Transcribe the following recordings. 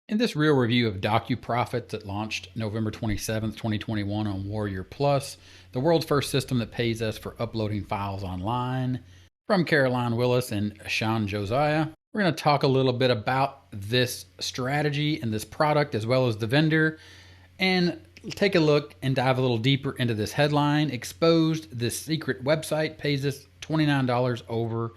In this real review of DocuProfits that launched November 27th, 2021 on Warrior Plus, the world's first system that pays us for uploading files online, from Caroline Willis and Sean Josiah, we're going to talk a little bit about this strategy and this product as well as the vendor, and take a look and dive a little deeper into this headline. Exposed, this secret website pays us $29 over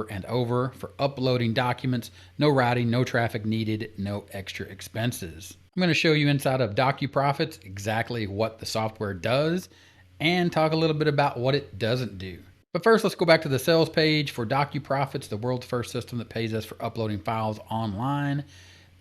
and over for uploading documents, no routing, no traffic needed, no extra expenses. I'm going to show you inside of DocuProfits exactly what the software does and talk a little bit about what it doesn't do. But first, let's go back to the sales page for DocuProfits, the world's first system that pays us for uploading files online.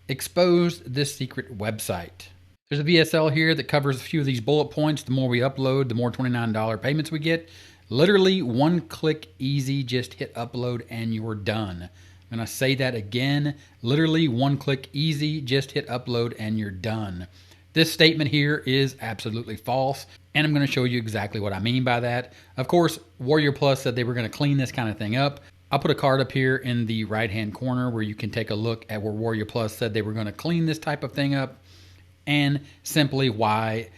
Exposed, this secret website. There's a VSL here that covers a few of these bullet points. The more we upload, the more $29 payments we get. Literally one click easy, just hit upload and you're done. I'm going to say that again. Literally one click easy, just hit upload and you're done. This statement here is absolutely false, and I'm going to show you exactly what I mean by that. Of course, Warrior Plus said they were going to clean this kind of thing up. I'll put a card up here in the right-hand corner where you can take a look at where Warrior Plus said they were going to clean this type of thing up, and simply why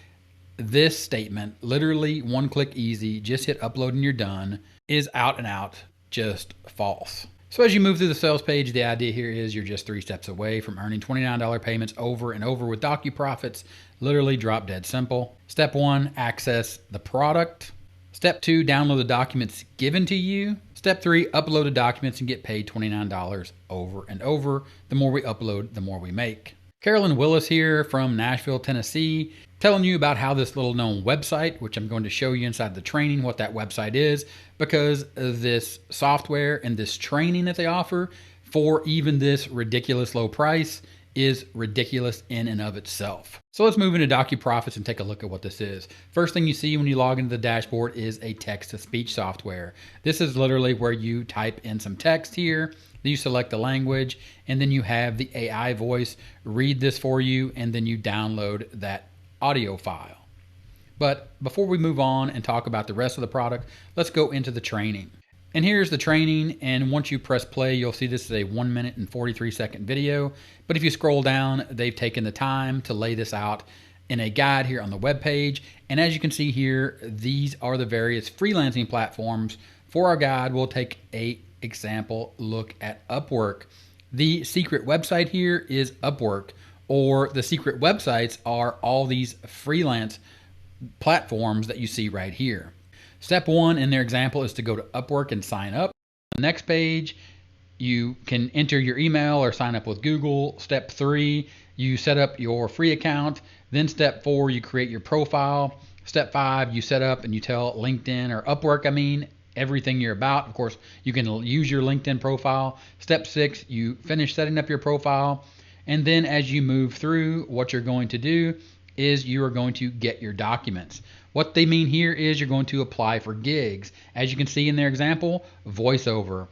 this statement, literally one click easy, just hit upload and you're done, is out and out just false. So as you move through the sales page, the idea here is you're just 3 steps away from earning $29 payments over and over with DocuProfits. Literally drop dead simple. Step 1, access the product. Step 2, download the documents given to you. Step 3, upload the documents and get paid $29 over and over. The more we upload, the more we make. Caroline Willis here from Nashville, Tennessee, telling you about how this little known website, which I'm going to show you inside the training what that website is, because this software and this training that they offer for even this ridiculous low price is ridiculous in and of itself. So let's move into DocuProfits and take a look at what this is. First thing you see when you log into the dashboard is a text-to-speech software. This is literally where you type in some text here, then you select the language, and then you have the AI voice read this for you, and then you download that audio file. But before we move on and talk about the rest of the product, let's go into the training. And here's the training, and once you press play, you'll see this is a 1 minute and 43-second video. But if you scroll down, they've taken the time to lay this out in a guide here on the web page. And as you can see here, these are the various freelancing platforms. For our guide, we'll take a example look at Upwork. The secret website here is Upwork, or the secret websites are all these freelance platforms that you see right here. Step 1 in their example is to go to Upwork and sign up. The next page, you can enter your email or sign up with Google. Step 3, you set up your free account. Then step 4, you create your profile. Step 5, you set up and you tell LinkedIn or Upwork, everything you're about. Of course, you can use your LinkedIn profile. Step 6, you finish setting up your profile. And then as you move through, what you're going to do is you are going to get your documents. What they mean here is you're going to apply for gigs. As you can see in their example, voiceover.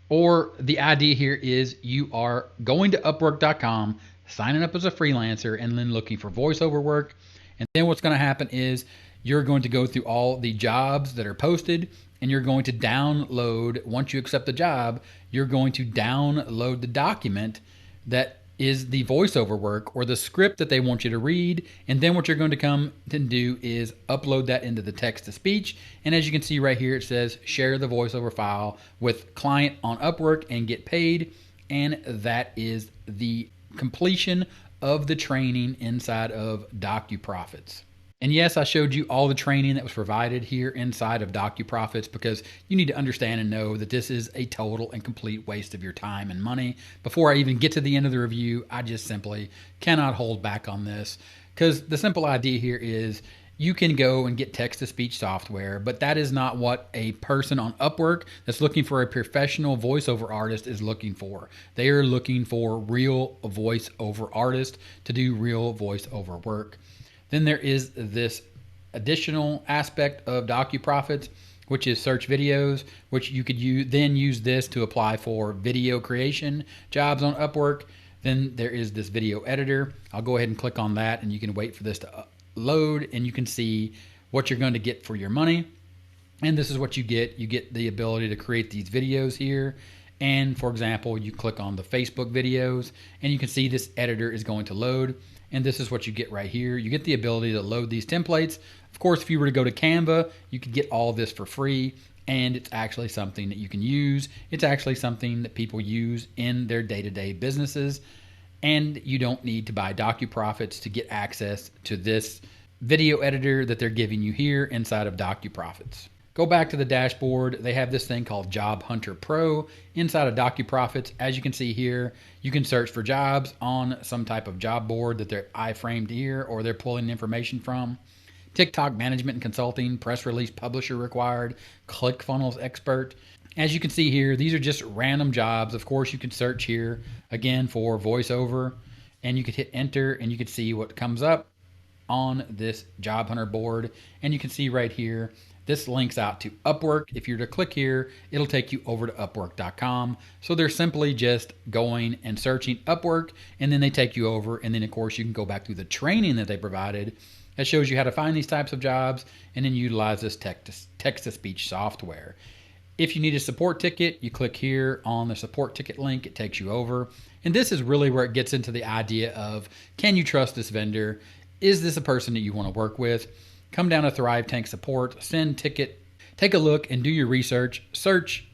Or the idea here is you are going to Upwork.com, signing up as a freelancer, and then looking for voiceover work. And then what's going to happen is you're going to go through all the jobs that are posted, and you're going to download, once you accept the job, you're going to download the document that is the voiceover work or the script that they want you to read. And then what you're going to come to do is upload that into the text-to-speech. And as you can see right here, it says share the voiceover file with client on Upwork and get paid. And that is the completion of the training inside of DocuProfits. And yes, I showed you all the training that was provided here inside of DocuProfits because you need to understand and know that this is a total and complete waste of your time and money. Before I even get to the end of the review, I just simply cannot hold back on this, because the simple idea here is you can go and get text-to-speech software, but that is not what a person on Upwork that's looking for a professional voiceover artist is looking for. They are looking for real voiceover artists to do real voiceover work. Then there is this additional aspect of DocuProfits, which is search videos, which you could use this to apply for video creation jobs on Upwork. Then there is this video editor. I'll go ahead and click on that, and you can wait for this to load, and you can see what you're going to get for your money. And this is what you get. You get the ability to create these videos here, And for example, you click on the Facebook videos and you can see this editor is going to load. And this is what you get right here. You get the ability to load these templates. Of course, if you were to go to Canva, you could get all this for free. And it's actually something that you can use. It's actually something that people use in their day-to-day businesses. And you don't need to buy DocuProfits to get access to this video editor that they're giving you here inside of DocuProfits. Go back to the dashboard. They have this thing called Job Hunter Pro inside of DocuProfits. As you can see here, you can search for jobs on some type of job board that they're iframed here or they're pulling information from. TikTok management and consulting, press release publisher required, ClickFunnels expert. As you can see here, these are just random jobs. Of course, you can search here again for voiceover and you could hit enter and you could see what comes up on this Job Hunter board. And you can see right here, this links out to Upwork. If you're to click here, it'll take you over to Upwork.com. So they're simply just going and searching Upwork, and then they take you over. And then of course you can go back through the training that they provided that shows you how to find these types of jobs and then utilize this text-to-speech software. If you need a support ticket, you click here on the support ticket link, it takes you over. And this is really where it gets into the idea of, can you trust this vendor? Is this a person that you want to work with? Come down to Thrive Tank Support, send ticket, take a look and do your research. Search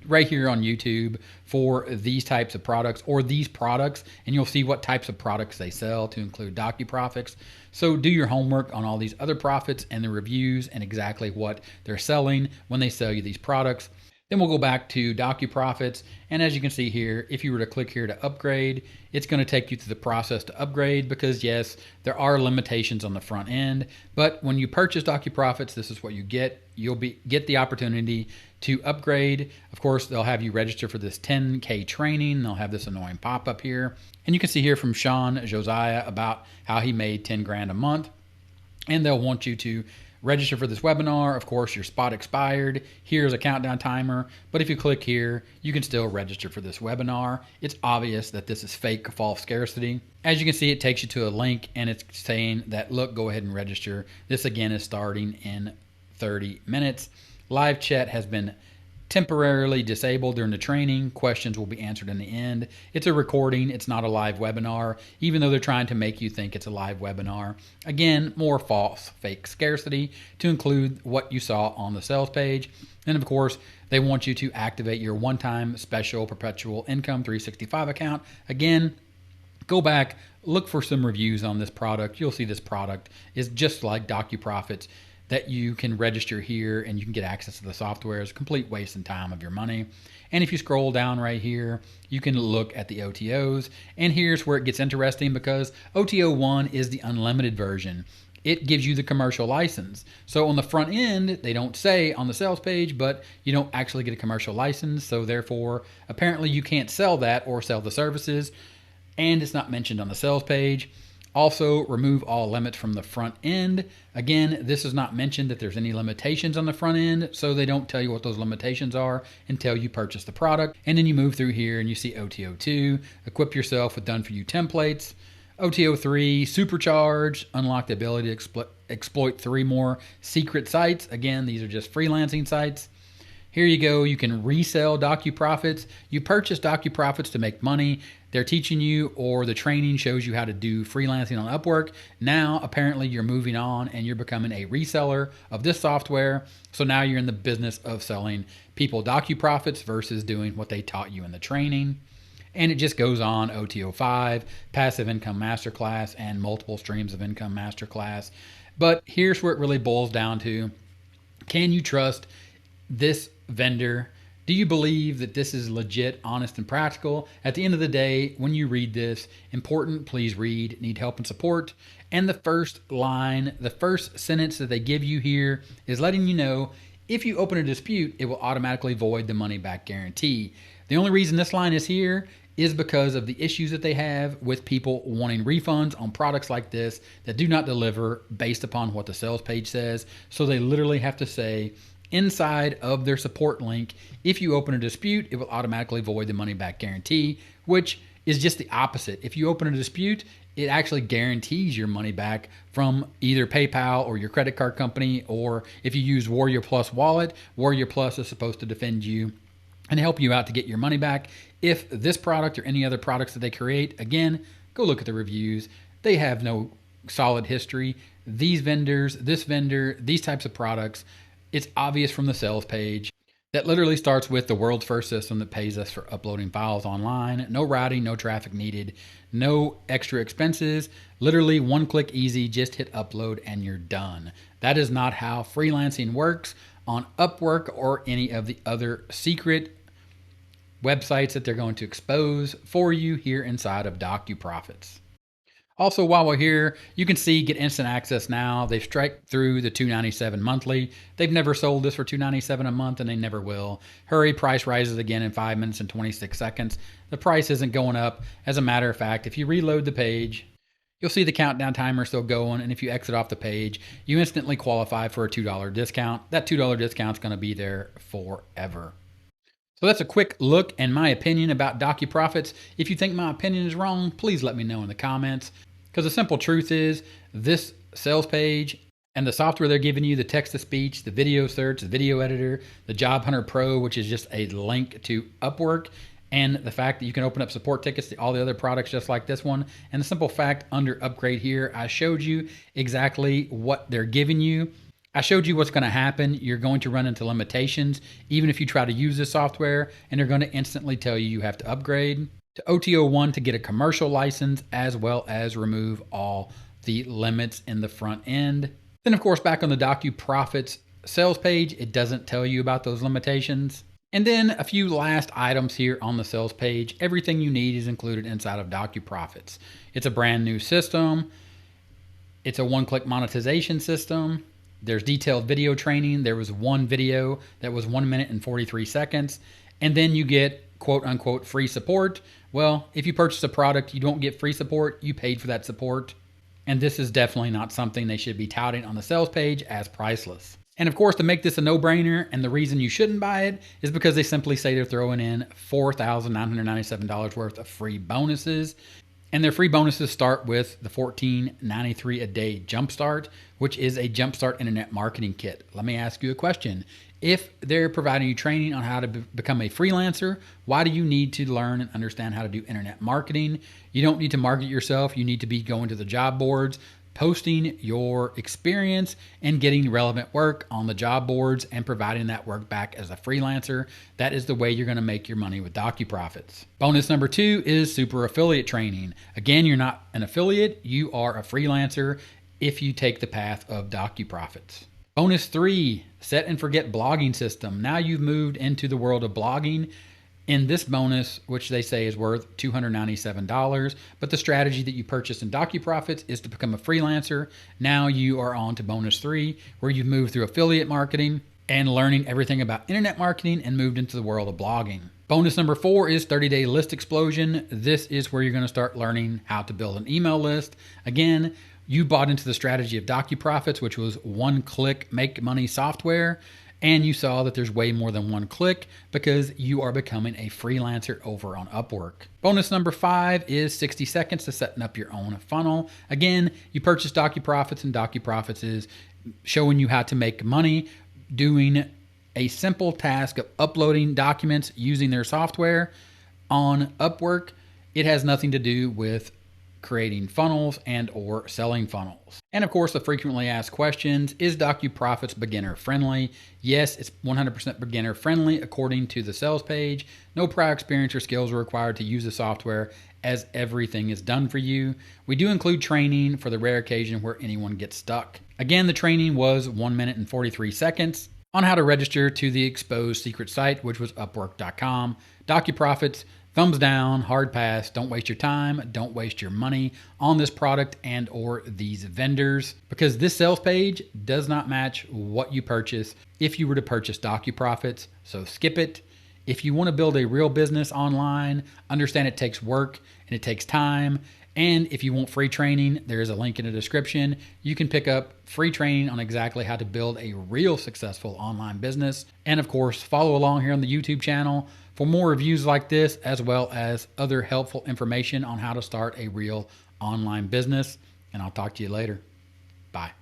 right here on YouTube for these types of products or these products, and you'll see what types of products they sell to include DocuProfits. So do your homework on all these other profits and the reviews and exactly what they're selling when they sell you these products. Then we'll go back to DocuProfits, and as you can see here, if you were to click here to upgrade, it's going to take you through the process to upgrade because yes, there are limitations on the front end, but when you purchase DocuProfits, this is what you get. You'll get the opportunity to upgrade. Of course, they'll have you register for this 10K training. They'll have this annoying pop-up here, and you can see here from Sean Josiah about how he made 10 grand a month, and they'll want you to register for this webinar. Of course, your spot expired. Here's a countdown timer, but if you click here, you can still register for this webinar. It's obvious that this is fake false scarcity. As you can see, it takes you to a link and it's saying that, look, go ahead and register. This again is starting in 30 minutes. Live chat has been temporarily disabled during the training. Questions will be answered in the end. It's a recording. It's not a live webinar, even though they're trying to make you think it's a live webinar. Again, more false, fake scarcity to include what you saw on the sales page. And of course, they want you to activate your one-time special perpetual income 365 account. Again, go back, look for some reviews on this product. You'll see this product is just like DocuProfits, that you can register here and you can get access to the software. It's a complete waste of time of your money. And if you scroll down right here, you can look at the OTOs. And here's where it gets interesting because OTO 1 is the unlimited version. It gives you the commercial license. So on the front end, they don't say on the sales page, but you don't actually get a commercial license. So therefore, apparently you can't sell that or sell the services. And it's not mentioned on the sales page. Also, remove all limits from the front end. Again, this is not mentioned that there's any limitations on the front end, so they don't tell you what those limitations are until you purchase the product. And then you move through here and you see OTO 2, equip yourself with done-for-you templates. OTO 3, supercharge, unlock the ability to exploit 3 more secret sites. Again, these are just freelancing sites. Here you go. You can resell DocuProfits. You purchase DocuProfits to make money. They're teaching you, or the training shows you how to do freelancing on Upwork. Now, apparently you're moving on and you're becoming a reseller of this software. So now you're in the business of selling people DocuProfits versus doing what they taught you in the training. And it just goes on. OTO 5, passive income masterclass, and multiple streams of income masterclass. But here's where it really boils down to. Can you trust this vendor? Do you believe that this is legit, honest, and practical? At the end of the day, when you read this, important, please read, need help and support. And the first line, the first sentence that they give you here is letting you know if you open a dispute, it will automatically void the money back guarantee. The only reason this line is here is because of the issues that they have with people wanting refunds on products like this that do not deliver based upon what the sales page says. So they literally have to say, inside of their support link, if you open a dispute, it will automatically void the money back guarantee, which is just the opposite. If you open a dispute, it actually guarantees your money back from either PayPal or your credit card company, or if you use Warrior Plus wallet, Warrior Plus is supposed to defend you and help you out to get your money back. If this product or any other products that they create, again, go look at the reviews. They have no solid history. These vendors, this vendor, these types of products, it's obvious from the sales page that literally starts with the world's first system that pays us for uploading files online. No routing, no traffic needed, no extra expenses. Literally one click easy, just hit upload and you're done. That is not how freelancing works on Upwork or any of the other secret websites that they're going to expose for you here inside of DocuProfits. Also, while we're here, you can see get instant access now. They've striked through the $297 monthly. They've never sold this for $297 a month, and they never will. Hurry, price rises again in 5 minutes and 26 seconds. The price isn't going up. As a matter of fact, if you reload the page, you'll see the countdown timer still going, and if you exit off the page, you instantly qualify for a $2 discount. That $2 discount is going to be there forever. So that's a quick look and my opinion about DocuProfits. If you think my opinion is wrong, please let me know in the comments. Because the simple truth is, this sales page and the software they're giving you, the text-to-speech, the video search, the video editor, the Job Hunter Pro, which is just a link to Upwork, and the fact that you can open up support tickets to all the other products just like this one, and the simple fact under upgrade here, I showed you exactly what they're giving you. I showed you what's going to happen. You're going to run into limitations, even if you try to use this software, and they're going to instantly tell you have to upgrade to OTO1 to get a commercial license, as well as remove all the limits in the front end. Then of course, back on the DocuProfits sales page, it doesn't tell you about those limitations. And then a few last items here on the sales page. Everything you need is included inside of DocuProfits. It's a brand new system. It's a one-click monetization system. There's detailed video training. There was one video that was 1 minute and 43 seconds. And then you get quote unquote free support. Well, if you purchase a product, you don't get free support. You paid for that support. And this is definitely not something they should be touting on the sales page as priceless. And of course, to make this a no-brainer, and the reason you shouldn't buy it is because they simply say they're throwing in $4,997 worth of free bonuses. And their free bonuses start with the $14.93 a day Jumpstart, which is a Jumpstart Internet Marketing Kit. Let me ask you a question. If they're providing you training on how to become a freelancer, why do you need to learn and understand how to do internet marketing? You don't need to market yourself. You need to be going to the job boards, posting your experience and getting relevant work on the job boards and providing that work back as a freelancer. That is the way you're going to make your money with DocuProfits. Bonus number 2 is super affiliate training. Again, you're not an affiliate. You are a freelancer if you take the path of DocuProfits. Bonus 3, set and forget blogging system. Now you've moved into the world of blogging. In this bonus, which they say is worth $297, but the strategy that you purchased in DocuProfits is to become a freelancer. Now you are on to bonus 3, where you've moved through affiliate marketing and learning everything about internet marketing and moved into the world of blogging. Bonus number 4 is 30-day list explosion. This is where you're going to start learning how to build an email list. Again, you bought into the strategy of DocuProfits, which was one-click make money software. And you saw that there's way more than one click because you are becoming a freelancer over on Upwork. Bonus number 5 is 60 seconds to setting up your own funnel. Again, you purchase DocuProfits, and DocuProfits is showing you how to make money doing a simple task of uploading documents using their software on Upwork. It has nothing to do with creating funnels and or selling funnels. And of course, the frequently asked questions, is DocuProfits beginner friendly? Yes, it's 100% beginner friendly according to the sales page. No prior experience or skills are required to use the software, as everything is done for you. We do include training for the rare occasion where anyone gets stuck. Again, the training was 1 minute and 43 seconds on how to register to the exposed secret site, which was Upwork.com. DocuProfits, thumbs down, hard pass. Don't waste your time. Don't waste your money on this product and or these vendors, because this sales page does not match what you purchase if you were to purchase DocuProfits. So skip it. If you want to build a real business online, understand it takes work and it takes time. And if you want free training, there is a link in the description. You can pick up free training on exactly how to build a real successful online business. And of course, follow along here on the YouTube channel for more reviews like this, as well as other helpful information on how to start a real online business. And I'll talk to you later. Bye.